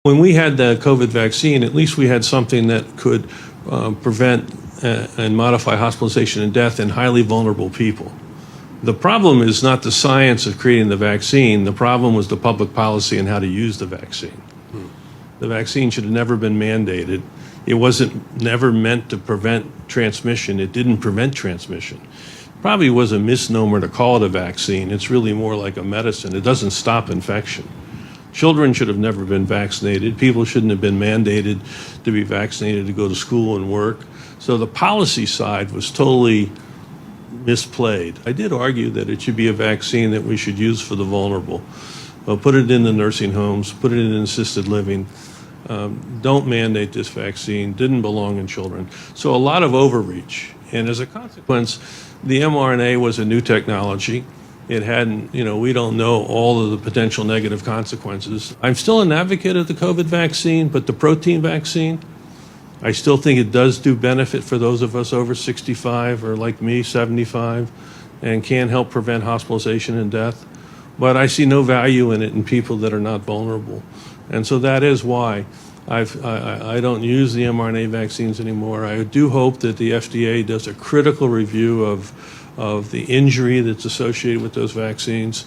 When we had the COVID vaccine, at least we had something that could prevent and modify hospitalization and death in highly vulnerable people. The problem is not the science of creating the vaccine. The problem was the public policy and how to use the vaccine. The vaccine should have never been mandated. It wasn't never meant to prevent transmission. It didn't prevent transmission. Probably was a misnomer to call it a vaccine. It's really more like a medicine. It doesn't stop infection. Children should have never been vaccinated. People shouldn't have been mandated to be vaccinated to go to school and work. So the policy side was totally misplayed. I did argue that it should be a vaccine that we should use for the vulnerable. Put it in the nursing homes, put it in assisted living. Don't mandate this vaccine, didn't belong in children. So a lot of overreach. And as a consequence, the mRNA was a new technology. It hadn't, we don't know all of the potential negative consequences. I'm still an advocate of the COVID vaccine, but the protein vaccine, I still think it does do benefit for those of us over 65 or like me, 75, and can help prevent hospitalization and death. But I see no value in it in people that are not vulnerable. And so that is why I don't use the mRNA vaccines anymore. I do hope that the FDA does a critical review of the injury that's associated with those vaccines.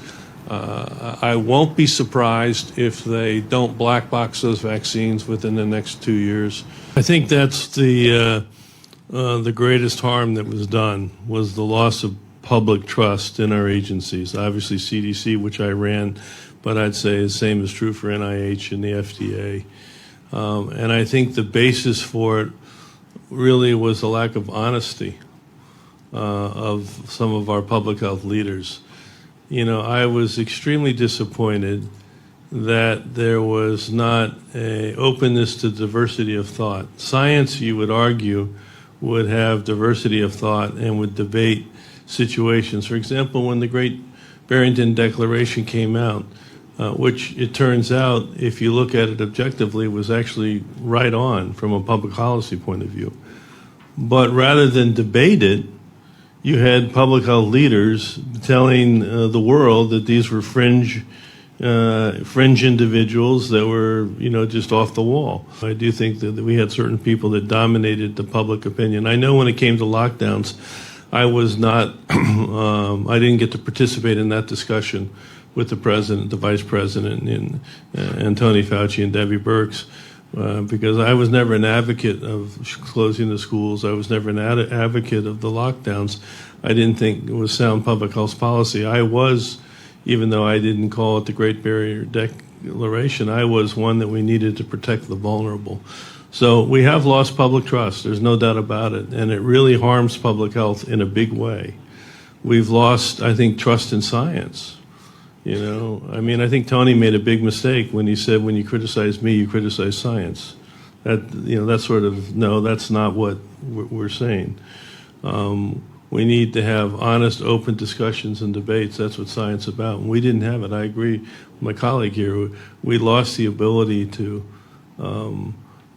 I won't be surprised if they don't black box those vaccines within the next 2 years. I think that's the greatest harm that was done, was the loss of public trust in our agencies. Obviously CDC, which I ran, but I'd say the same is true for NIH and the FDA. And I think the basis for it really was a lack of honesty of some of our public health leaders. I was extremely disappointed that there was not an openness to diversity of thought. Science, you would argue, would have diversity of thought and would debate situations. For example, when the Great Barrington Declaration came out, which it turns out, if you look at it objectively, was actually right on from a public policy point of view. But rather than debate it, you had public health leaders telling the world that these were fringe individuals that were, just off the wall. I do think that we had certain people that dominated the public opinion. I know when it came to lockdowns, I was not, I didn't get to participate in that discussion with the president, the vice president, and Tony Fauci and Debbie Birx, because I was never an advocate of closing the schools. I was never an advocate of the lockdowns. I didn't think it was sound public health policy. I was, even though I didn't call it the Great Barrier Declaration, I was one that we needed to protect the vulnerable. So we have lost public trust, there's no doubt about it, and it really harms public health in a big way. We've lost, I think, trust in science. I think Tony made a big mistake when he said, when you criticize me, you criticize science. That's sort of, no, that's not what we're saying. We need to have honest, open discussions and debates. That's what science is about. And we didn't have it. I agree with my colleague here. We lost the ability to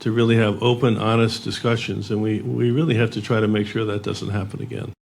really have open, honest discussions, and we really have to try to make sure that doesn't happen again.